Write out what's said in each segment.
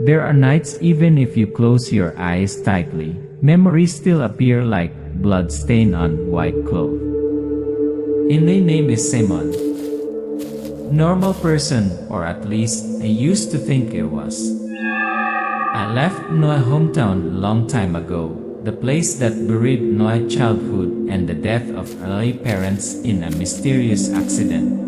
There are nights even if you close your eyes tightly, memories still appear like blood stain on white cloth. And my name is Simon. Normal person, or at least I used to think it was. I left my hometown a long time ago, the place that buried my childhood and the death of early parents in a mysterious accident.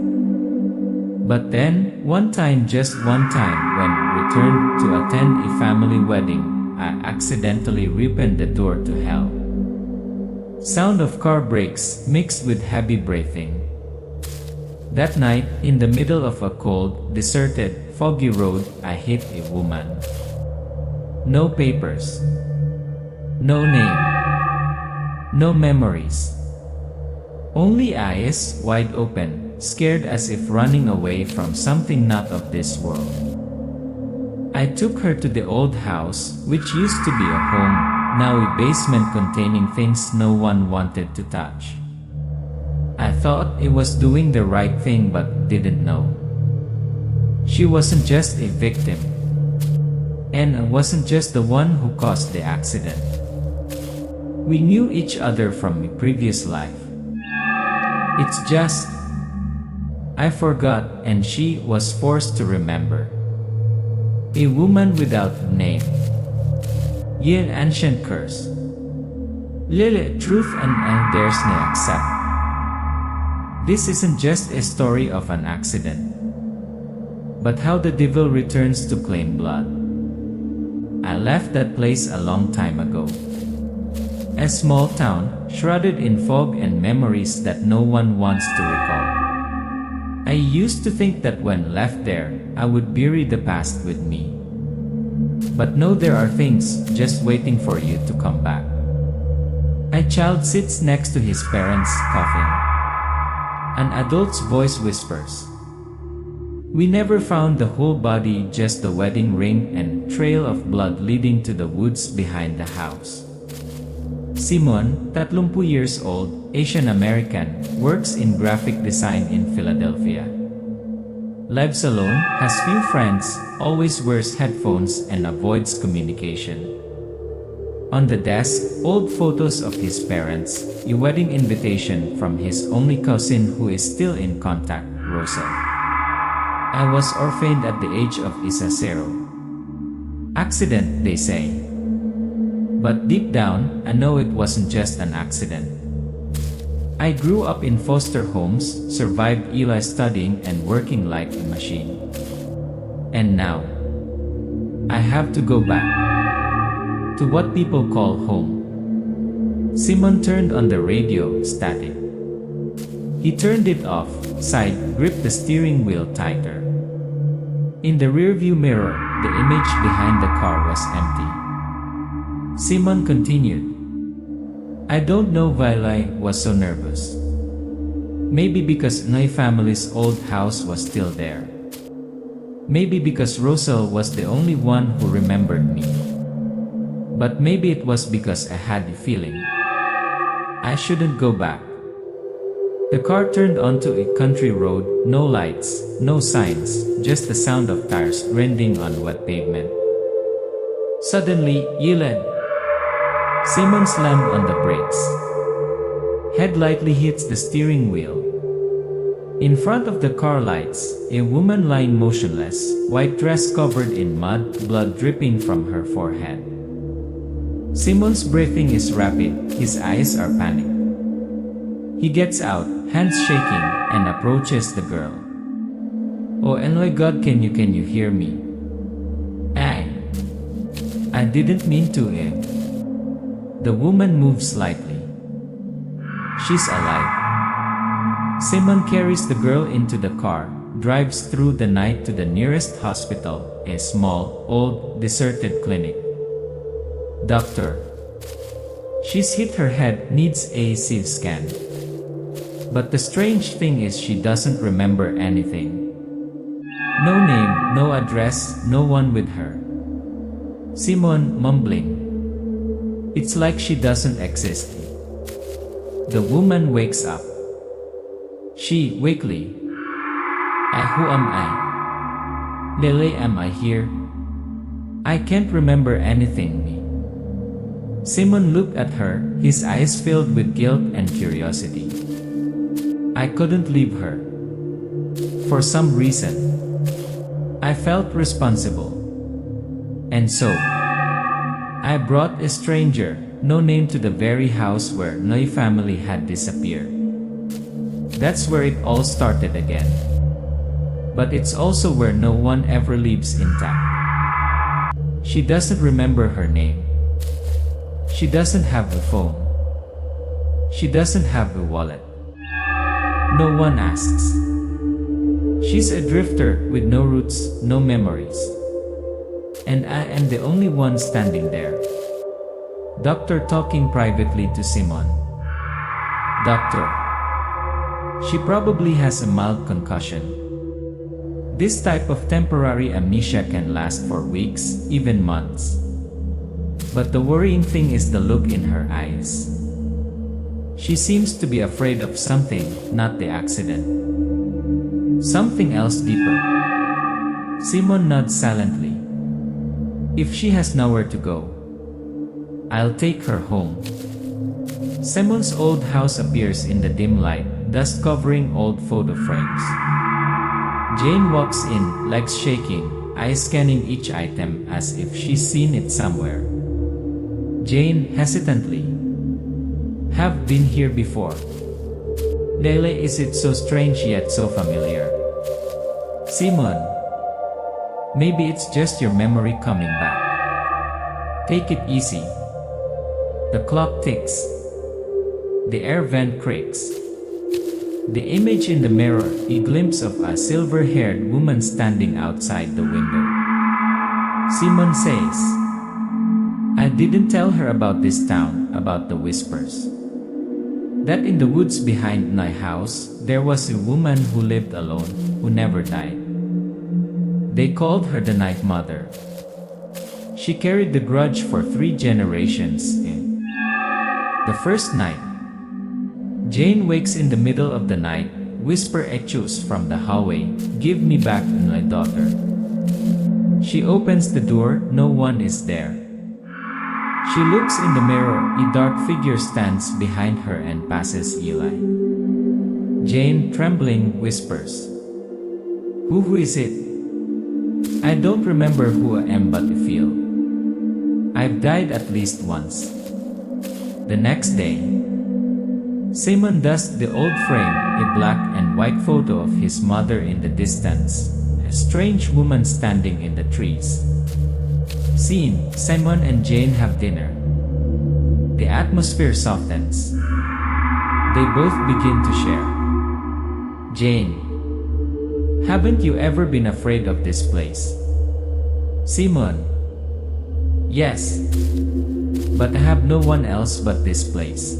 But then, one time, just one time, when we returned to attend a family wedding, I accidentally opened the door to hell. Sound of car brakes mixed with heavy breathing. That night, in the middle of a cold, deserted, foggy road, I hit a woman. No papers. No name. No memories. Only eyes wide open, scared as if running away from something not of this world. I took her to the old house, which used to be a home, now a basement containing things no one wanted to touch. I thought it was doing the right thing but didn't know. She wasn't just a victim. And I wasn't just the one who caused the accident. We knew each other from a previous life. It's just I forgot and she was forced to remember. A woman without a name. Yet ancient curse. Lily, truth and I dares not accept. This isn't just a story of an accident, but how the devil returns to claim blood. I left that place a long time ago. A small town, shrouded in fog and memories that no one wants to recall. I used to think that when left there, I would bury the past with me. But no, there are things just waiting for you to come back. A child sits next to his parents, coughing. An adult's voice whispers. We never found the whole body, just the wedding ring and trail of blood leading to the woods behind the house. Simon, 30 years old, Asian American, works in graphic design in Philadelphia. Lives alone, has few friends, always wears headphones and avoids communication. On the desk, old photos of his parents, a wedding invitation from his only cousin who is still in contact, Rosa. I was orphaned at the age of 0. Accident, they say. But deep down, I know it wasn't just an accident. I grew up in foster homes, survived Eli studying and working like a machine. And now, I have to go back to what people call home. Simon turned on the radio, static. He turned it off, sighed, gripped the steering wheel tighter. In the rearview mirror, the image behind the car was empty. Simon continued. I don't know why I was so nervous. Maybe because my family's old house was still there. Maybe because Rosal was the only one who remembered me. But maybe it was because I had the feeling I shouldn't go back. The car turned onto a country road, no lights, no signs, just the sound of tires grinding on wet pavement. Suddenly, yelled. Simon slammed on the brakes. Head lightly hits the steering wheel. In front of the car lights, a woman lying motionless, white dress covered in mud, blood dripping from her forehead. Simon's breathing is rapid, his eyes are panicked. He gets out, hands shaking, and approaches the girl. Oh and my God, can you hear me? I didn't mean to. The woman moves slightly. She's alive. Simon carries the girl into the car, drives through the night to the nearest hospital, a small, old, deserted clinic. Doctor. She's hit her head, needs a CT scan. But the strange thing is she doesn't remember anything. No name, no address, no one with her. Simon, mumbling. It's like she doesn't exist. The woman wakes up. She, weakly. Who am I? Lily, am I here? I can't remember anything. Simon looked at her, his eyes filled with guilt and curiosity. I couldn't leave her. For some reason, I felt responsible. And so, I brought a stranger, no name, to the very house where my family had disappeared. That's where it all started again. But it's also where no one ever leaves intact. She doesn't remember her name. She doesn't have a phone. She doesn't have a wallet. No one asks. She's a drifter with no roots, no memories. And I am the only one standing there. Doctor talking privately to Simon. Doctor. She probably has a mild concussion. This type of temporary amnesia can last for weeks, even months. But the worrying thing is the look in her eyes. She seems to be afraid of something, not the accident. Something else deeper. Simon nods silently. If she has nowhere to go, I'll take her home. Simon's old house appears in the dim light, dust covering old photo frames. Jane walks in, legs shaking, eyes scanning each item as if she's seen it somewhere. Jane, hesitantly. Have been here before. Lele, is it so strange yet so familiar? Simon. Maybe it's just your memory coming back. Take it easy. The clock ticks. The air vent creaks. The image in the mirror, a glimpse of a silver-haired woman standing outside the window. Simon says, I didn't tell her about this town, about the whispers. That in the woods behind my house, there was a woman who lived alone, who never died. They called her the Night Mother. She carried the grudge for 3 generations. The first night, Jane wakes in the middle of the night, whisper echoes from the hallway, give me back my daughter. She opens the door, no one is there. She looks in the mirror, a dark figure stands behind her and passes Eli. Jane, trembling, whispers, Who is it? I don't remember who I am but I feel. I've died at least once. The next day, Simon dusts the old frame, a black and white photo of his mother in the distance, a strange woman standing in the trees. Scene, Simon and Jane have dinner. The atmosphere softens. They both begin to share. Jane. Haven't you ever been afraid of this place? Simon. Yes. But I have no one else but this place.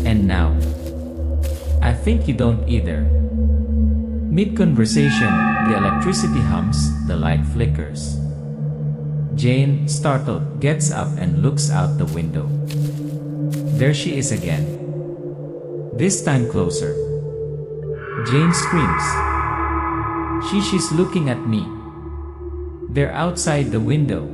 And now, I think you don't either. Mid-conversation, the electricity hums, the light flickers. Jane, startled, gets up and looks out the window. There she is again. This time closer. Jane screams. She's looking at me. They're outside the window.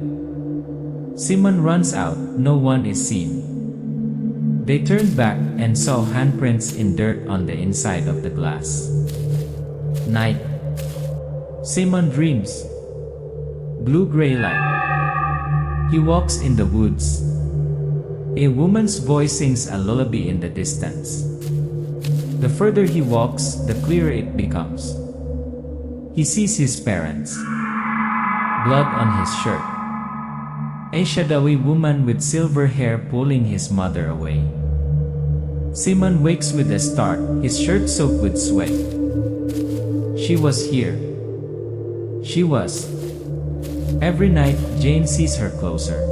Simon runs out, no one is seen. They turned back and saw handprints in dirt on the inside of the glass. Night. Simon dreams. Blue-gray light. He walks in the woods. A woman's voice sings a lullaby in the distance. The further he walks, the clearer it becomes. He sees his parents. Blood on his shirt. A shadowy woman with silver hair pulling his mother away. Simon wakes with a start, his shirt soaked with sweat. She was here. She was. Every night, Jane sees her closer.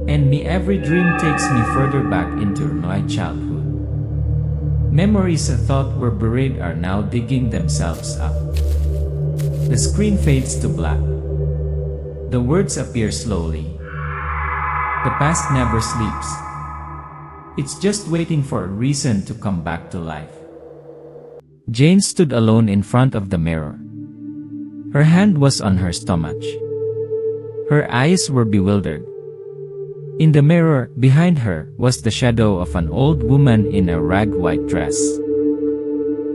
And me, every dream takes me further back into my childhood. Memories I thought were buried are now digging themselves up. The screen fades to black. The words appear slowly. The past never sleeps. It's just waiting for a reason to come back to life. Jane stood alone in front of the mirror. Her hand was on her stomach. Her eyes were bewildered. In the mirror, behind her, was the shadow of an old woman in a ragged white dress.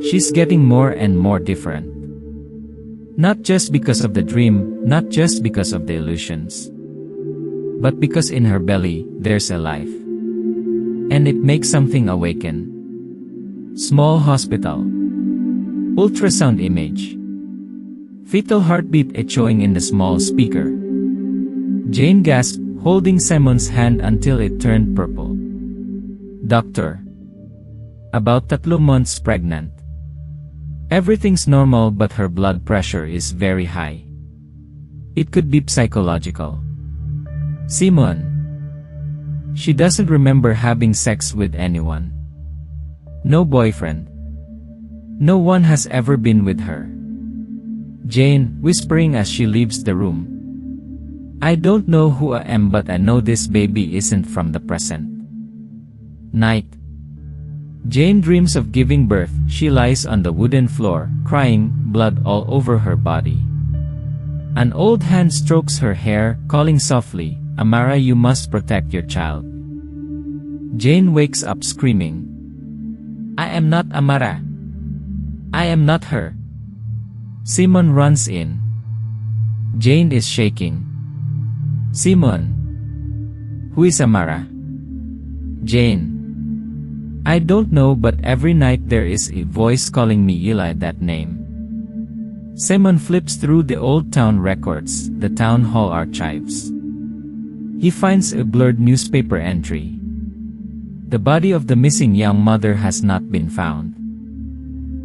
She's getting more and more different. Not just because of the dream, not just because of the illusions, but because in her belly, there's a life. And it makes something awaken. Small hospital. Ultrasound image. Fetal heartbeat echoing in the small speaker. Jane gasped, holding Simon's hand until it turned purple. Doctor. About 3 months pregnant. Everything's normal but her blood pressure is very high. It could be psychological. Simon. She doesn't remember having sex with anyone. No boyfriend. No one has ever been with her. Jane, whispering as she leaves the room. I don't know who I am, but I know this baby isn't from the present. Night. Jane dreams of giving birth. She lies on the wooden floor, crying, blood all over her body. An old hand strokes her hair, calling softly, Amara, you must protect your child. Jane wakes up screaming. I am not Amara. I am not her. Simon runs in. Jane is shaking. Simon. Who is Amara? Jane. I don't know, but every night there is a voice calling me Eli that name. Simon flips through the old town records, the town hall archives. He finds a blurred newspaper entry. The body of the missing young mother has not been found.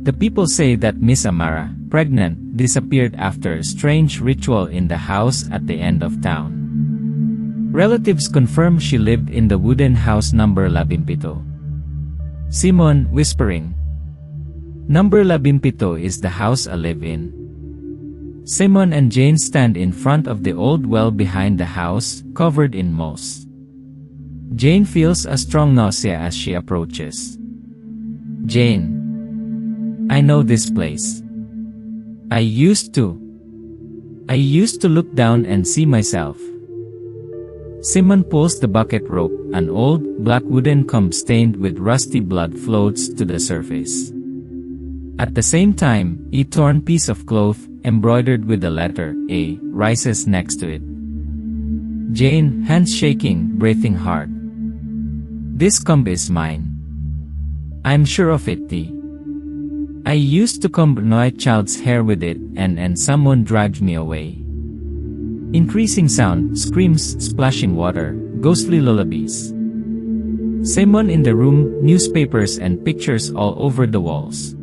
The people say that Miss Amara, pregnant, disappeared after a strange ritual in the house at the end of town. Relatives confirm she lived in the wooden house number 17. Simon, whispering. Number 17 is the house I live in. Simon and Jane stand in front of the old well behind the house, covered in moss. Jane feels a strong nausea as she approaches. Jane. I know this place. I used to look down and see myself. Simon pulls the bucket rope. An old, black wooden comb stained with rusty blood floats to the surface. At the same time, a torn piece of cloth, embroidered with the letter A, rises next to it. Jane, hands shaking, breathing hard. This comb is mine. I'm sure of it, T. I used to comb my child's hair with it, and someone dragged me away. Increasing sound, screams, splashing water, ghostly lullabies. Simon in the room, newspapers and pictures all over the walls.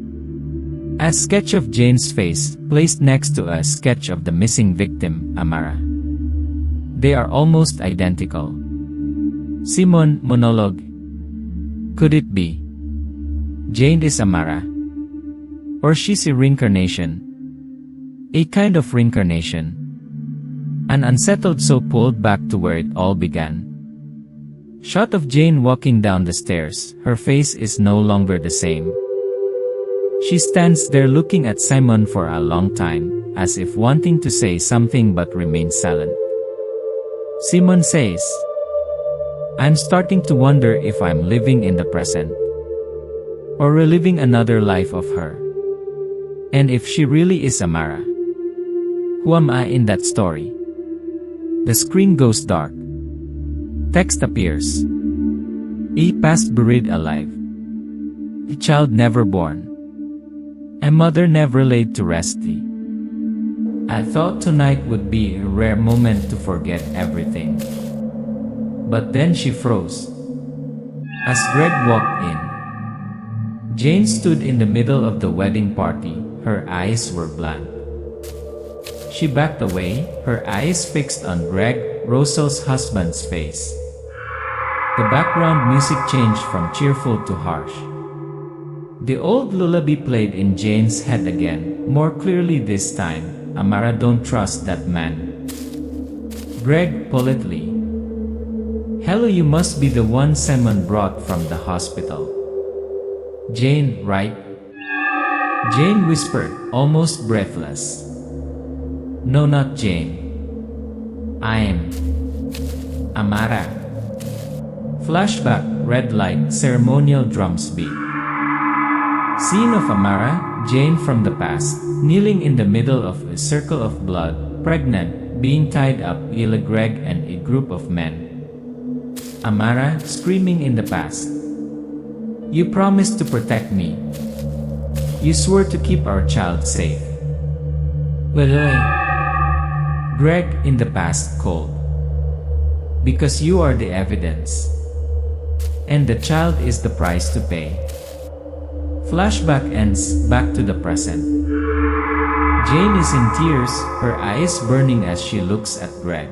A sketch of Jane's face, placed next to a sketch of the missing victim, Amara. They are almost identical. Simon, monologue. Could it be? Jane is Amara. Or she's a reincarnation. A kind of reincarnation. An unsettled soul pulled back to where it all began. Shot of Jane walking down the stairs. Her face is no longer the same. She stands there looking at Simon for a long time, as if wanting to say something but remains silent. Simon says, I'm starting to wonder if I'm living in the present, or reliving another life of her. And if she really is Amara, who am I in that story? The screen goes dark. Text appears. A past buried alive. A child never born. A mother never laid to rest. I thought tonight would be a rare moment to forget everything. But then she froze. As Greg walked in, Jane stood in the middle of the wedding party. Her eyes were blank. She backed away, her eyes fixed on Greg, Roselle's husband's face. The background music changed from cheerful to harsh. The old lullaby played in Jane's head again, more clearly this time. Amara, don't trust that man. Greg, politely. Hello, you must be the one Simon brought from the hospital. Jane, right? Jane whispered, almost breathless. No, not Jane. I'm Amara. Flashback, red light, ceremonial drums beat. Scene of Amara, Jane from the past, kneeling in the middle of a circle of blood, pregnant, being tied up, Greg and a group of men. Amara, screaming in the past. You promised to protect me. You swore to keep our child safe. Well, Greg in the past, cold. Because you are the evidence. And the child is the price to pay. Flashback ends, back to the present. Jane is in tears, her eyes burning as she looks at Greg.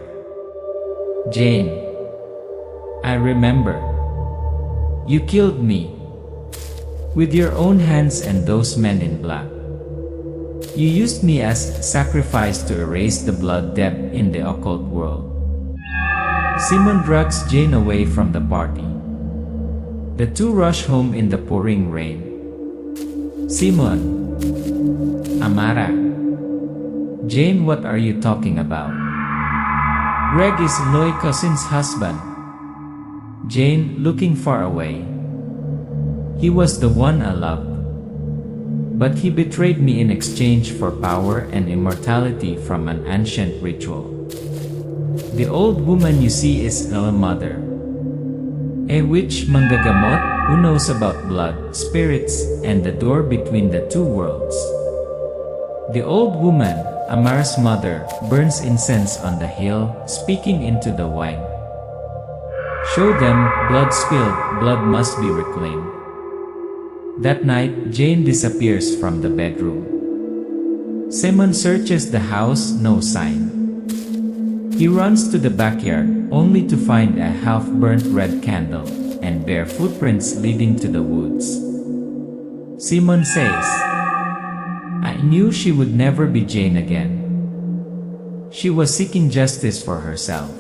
Jane, I remember. You killed me. With your own hands and those men in black. You used me as sacrifice to erase the blood debt in the occult world. Simon drags Jane away from the party. The two rush home in the pouring rain. Simon. Amara. Jane, what are you talking about? Greg is Loy cousin's husband. Jane, looking far away. He was the one I loved. But he betrayed me in exchange for power and immortality from an ancient ritual. The old woman you see is a mother. A witch manggagamot who knows about blood, spirits, and the door between the two worlds. The old woman, Amara's mother, burns incense on the hill, speaking into the wine. Show them, blood spilled, blood must be reclaimed. That night, Jane disappears from the bedroom. Simon searches the house, no sign. He runs to the backyard, only to find a half-burnt red candle, and bare footprints leading to the woods. Simon says, I knew she would never be Jane again. She was seeking justice for herself.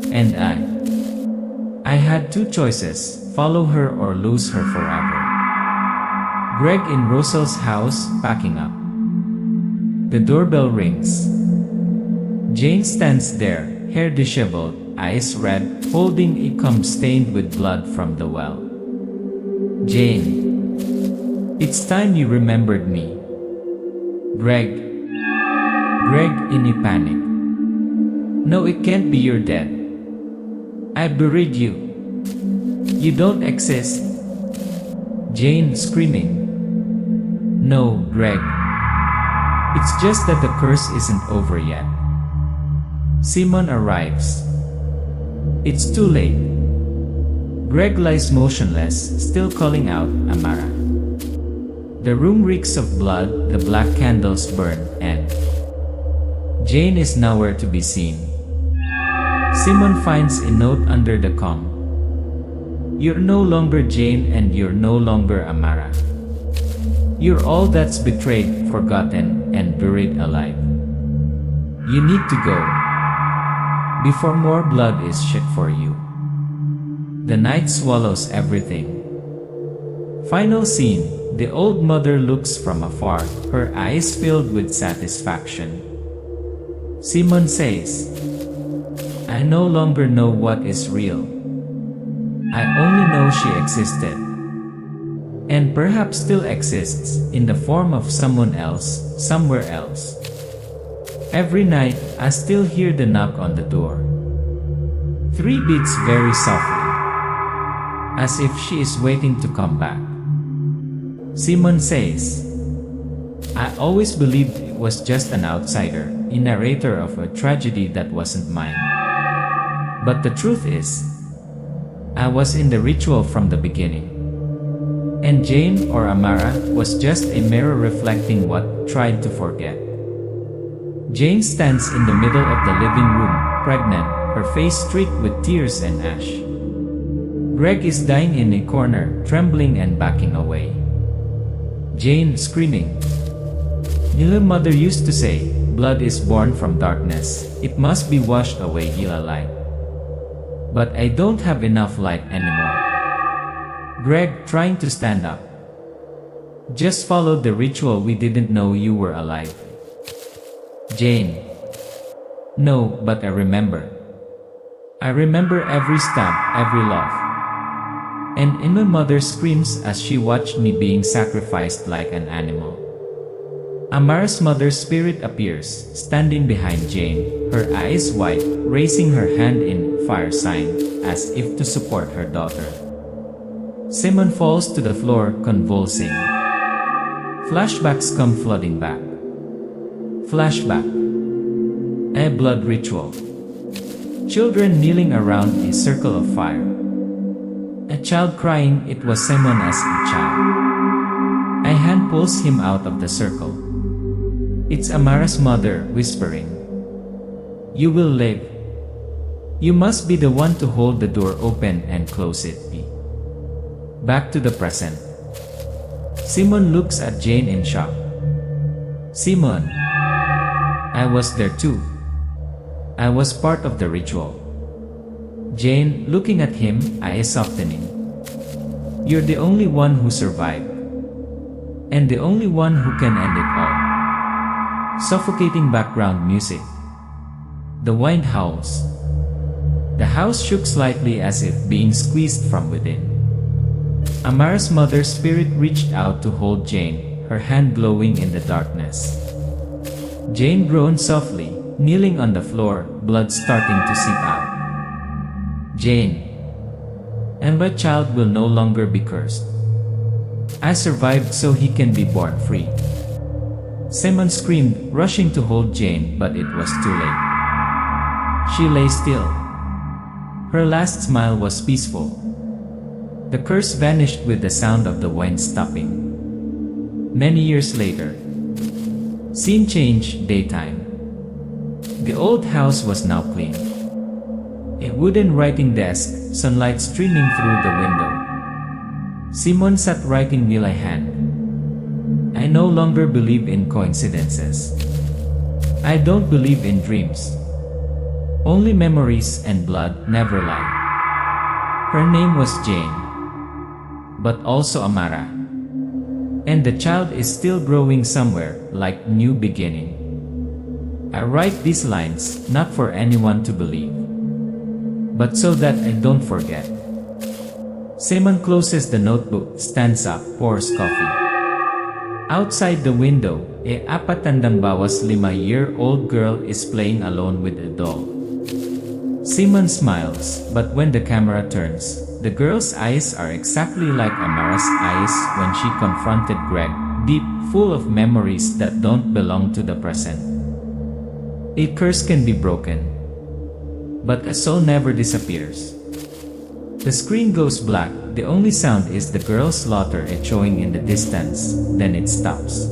And I had two choices, follow her or lose her forever. Greg in Roselle's house, packing up. The doorbell rings. Jane stands there, hair disheveled, eyes red, holding a comb stained with blood from the well. Jane. It's time you remembered me. Greg. Greg in a panic. No, it can't be, you're dead. I buried you. You don't exist. Jane screaming. No, Greg. It's just that the curse isn't over yet. Simon arrives. It's too late. Greg lies motionless, still calling out, Amara. The room reeks of blood, the black candles burn, and Jane is nowhere to be seen. Simon finds a note under the comb. You're no longer Jane and you're no longer Amara. You're all that's betrayed, forgotten, and buried alive. You need to go before more blood is shed for you. The night swallows everything. Final scene, the old mother looks from afar, her eyes filled with satisfaction. Simon says, I no longer know what is real. I only know she existed. And perhaps still exists, in the form of someone else, somewhere else. Every night, I still hear the knock on the door. 3 beats very softly, as if she is waiting to come back. Simon says, I always believed it was just an outsider, a narrator of a tragedy that wasn't mine. But the truth is, I was in the ritual from the beginning. And Jane, or Amara, was just a mirror reflecting what tried to forget. Jane stands in the middle of the living room, pregnant, her face streaked with tears and ash. Greg is dying in a corner, trembling and backing away. Jane screaming. Your mother used to say, blood is born from darkness, it must be washed away in light. But I don't have enough light anymore. Greg, trying to stand up. Just followed the ritual, we didn't know you were alive. Jane. No, but I remember. I remember every stab, every laugh. And in my mother's screams as she watched me being sacrificed like an animal. Amara's mother's spirit appears, standing behind Jane, her eyes wide, raising her hand in fire sign, as if to support her daughter. Simon falls to the floor, convulsing. Flashbacks come flooding back. Flashback. A blood ritual. Children kneeling around a circle of fire. A child crying. It was Simon as a child. A hand pulls him out of the circle. It's Amara's mother, whispering, "You will live. You must be the one to hold the door open and close it." Back to the present. Simon looks at Jane in shock. "Simon, I was there too. I was part of the ritual." Jane, looking at him, eyes softening. "You're the only one who survived. And the only one who can end it all." Suffocating background music. The wind howls. The house shook slightly as if being squeezed from within. Amara's mother's spirit reached out to hold Jane, her hand glowing in the darkness. Jane groaned softly, kneeling on the floor, blood starting to seep out. "Jane, and my child will no longer be cursed. I survived so he can be born free." Simon screamed, rushing to hold Jane, but it was too late. She lay still. Her last smile was peaceful. The curse vanished with the sound of the wind stopping. Many years later. Scene change, daytime. The old house was now clean. A wooden writing desk, sunlight streaming through the window. Simon sat writing near a hand. "I no longer believe in coincidences. I don't believe in dreams. Only memories and blood never lie." Her name was Jane, but also Amara. And the child is still growing somewhere, like new beginning. I write these lines, not for anyone to believe, but so that I don't forget. Simon closes the notebook, stands up, pours coffee. Outside the window, a 45-year-old girl is playing alone with a doll. Simon smiles, but when the camera turns, the girl's eyes are exactly like Amara's eyes when she confronted Greg, deep, full of memories that don't belong to the present. A curse can be broken, but a soul never disappears. The screen goes black, the only sound is the girl's laughter echoing in the distance, then it stops.